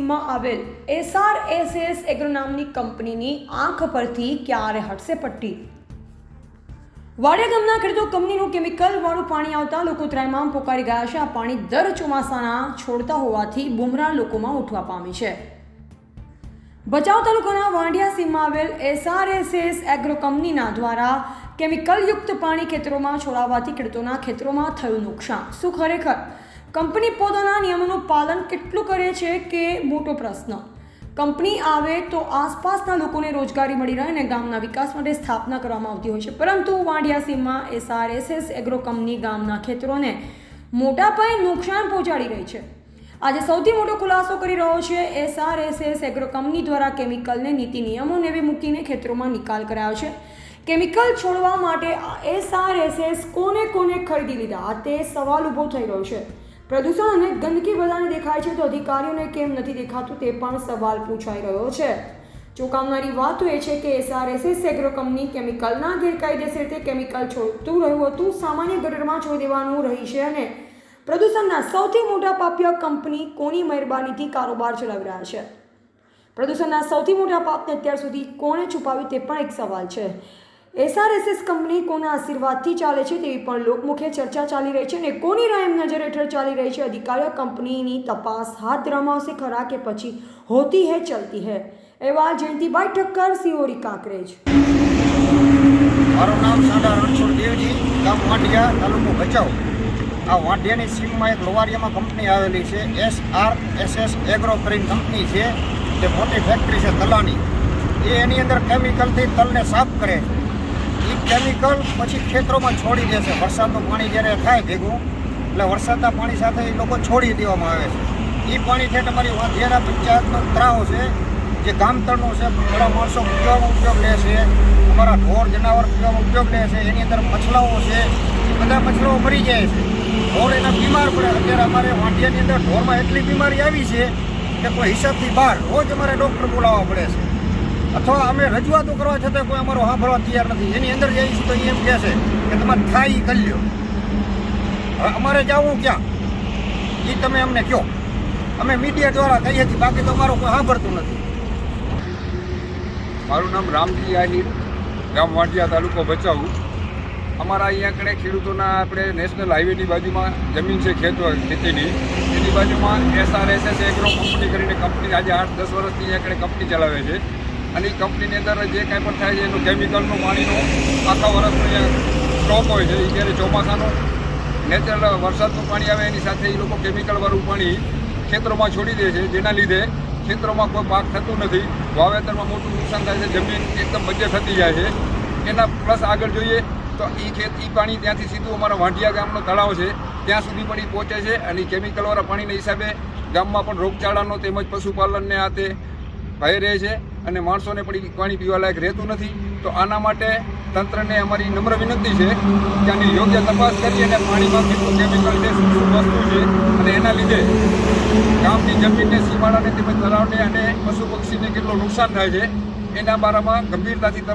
સીમમાં આવેલ SRSS agro નામની કંપનીની આંખ પરથી ક્યારે હટશે પટ્ટી। વાડિયા ગામના ખેડૂતો કંપનીનું કેમિકલવાળું પાણી આવતા લોકો ત્રાહિમામ પોકારી ગયા છે। આ પાણી દર ચોમાસાના છોડતા હોવાથી બુમરાહ લોકોમાં ઉઠવા પામી છે। ભચાઉ તાલુકાના વાડિયા સીમમાં આવેલ SRSS એગ્રો કંપનીના દ્વારા કેમિકલયુક્ત પાણી ખેતરોમાં છોડાવવાથી ખેડૂતોના ખેતરોમાં થયું નુકસાન। શું ખરેખર કંપની પોતાના નિયમોનું પાલન કેટલું કરે છે કે મોટો પ્રશ્ન। કંપની આવે તો આસપાસના લોકોને રોજગારી મળી રહે અને ગામના વિકાસ માટે સ્થાપના કરવામાં આવતી હોય છે, પરંતુ વાડિયા સીમમાં SRSS એગ્રો કંપની ગામના ખેતરોને મોટા પાયે નુકસાન પહોંચાડી રહી છે। આજે સૌથી મોટો ખુલાસો કરી રહ્યો છે SRSS એગ્રો કંપની દ્વારા કેમિકલને નીતિ નિયમો નેવે મૂકીને ખેતરોમાં નિકાલ કરાયો છે। કેમિકલ છોડવા માટે SRSS કોને ખરીદી લીધા તે સવાલ ઊભો થઈ રહ્યો છે। પ્રદૂષણ અને ગંદકી બધાને દેખાય છે તો અધિકારીઓને કેમ નથી દેખાતું તે પણ સવાલ પૂછાઈ રહ્યો છે। ચોંકાવનારી વાત એ છે કે SRSS એગ્રો કંપની કેમિકલના ગેરકાયદેસર રીતે કેમિકલ છોડતું રહ્યું હતું, સામાન્ય ગટરમાં છોડી દેવાનું રહી છે અને પ્રદૂષણના સૌથી મોટા પાપિયા કંપની કોની મહેરબાનીથી કારોબાર ચલાવી રહ્યા છે। પ્રદૂષણના સૌથી મોટા પાપને અત્યાર સુધી કોણે છુપાવ્યું તે પણ એક સવાલ છે। SRSS કંપની કોના આશીર્વાદથી ચાલે છે તેવી પણ લોકમુખે ચર્ચા ચાલી રહી છે અને કોની રહેમ નજર હેઠળ ચાલી રહી છે। અધિકારીઓ કંપનીની તપાસ હાથ ધરવામાં આવશે ખરા કે પછી હોતી હૈ ચલતી હૈ। એવા જયંતિભાઈ ઠક્કર, સિહોરી કાંકરેજ। મારું નામ સાડા રણછોડ દેવજી, ગામ વાડિયા, તાલુકો ભચાઉ। આ વાડિયાની સીમમાં એક લોવારિયામાં કંપની આવેલી છે, SRSS એગ્રો કરીને કંપની છે, જે મોટી ફેક્ટરી છે તલાની। એની અંદર કેમિકલથી તલને સાફ કરે છે। એ કેમિકલ પછી ખેતરોમાં છોડી દે છે। વરસાદનું પાણી જ્યારે થાય ભેગું એટલે વરસાદના પાણી સાથે એ લોકો છોડી દેવામાં આવે છે। એ પાણી ઠેઠ અમારી વાડિયાના પંચાયતનો તળાવ છે, જે ગામતળનું છે, બધા માણસો પીવાનો ઉપયોગ લે છે, અમારા ઢોર જનાવર પીવાનો ઉપયોગ લે છે। એની અંદર મછલાઓ છે, એ બધા મછલાઓ મરી જાય છે, ઢોર એના બીમાર પડે। અત્યારે અમારે વાડિયાની અંદર ઢોરમાં એટલી બીમારી આવી છે કે કોઈ હિસાબથી બહાર રોજ અમારે ડૉક્ટર બોલાવવા પડે છે, અથવા અમે રજૂઆતો કરવા છતાં કોઈ અમારો સાંભળવા તૈયાર નથી। એની અંદર જઈએ છીએ તો એમ કહે છે કે તમારે થાય એ કરી લો। હવે અમારે જવું ક્યાં એ તમે અમને કહો, અમે મીડિયા દ્વારા કહીએ છીએ, બાકી તો અમારું કોઈ સાંભળતું નથી। મારું નામ રામજી આહિર, ગામ વાડિયા, તાલુકો ભચાઉ। અમારા અહીંયા કણે ખેડૂતોના આપણે નેશનલ હાઈવેની બાજુમાં જમીન છે ખેતીની, એની બાજુમાં SRSS એગ્રો કંપની કરીને કંપની આજે 8-10 વર્ષથી અહીંયા કણે કંપની ચલાવે છે અને એ કંપનીની અંદર જે કાંઈ પણ થાય છે એનું કેમિકલનું પાણીનું આખા વર્ષનું અહીંયા સ્ટોક હોય છે। એ જ્યારે ચોમાસાનું નેચરલ વરસાદનું પાણી આવે એની સાથે એ લોકો કેમિકલવાળું પાણી ખેતરોમાં છોડી દે છે, જેના લીધે ખેતરોમાં કોઈ પાક થતું નથી, વાવેતરમાં મોટું નુકસાન થાય છે, જમીન એકદમ બધે થતી જાય છે। એના પ્લસ આગળ જોઈએ તો એ પાણી ત્યાંથી સીધું અમારા વાંઢિયા ગામનો તળાવ છે ત્યાં સુધી પણ એ પહોંચે છે અને કેમિકલવાળા પાણીના હિસાબે ગામમાં પણ રોગચાળાનો તેમજ પશુપાલનને આ તે ભય રહે છે અને માણસોને પણ પાણી પીવા લાયક રહેતું નથી। તો આના માટે તંત્રને અમારી નમ્ર વિનંતી છે કે આની યોગ્ય તપાસ કરી અને પાણીમાં કેટલું કેમિકલ છે, શું વસ્તુ છે અને એના લીધે ગામની જમીનને, સીમાડાને તેમજ તળાવને અને પશુ પક્ષીને કેટલું નુકસાન થાય છે એના બારામાં ગંભીરતાથી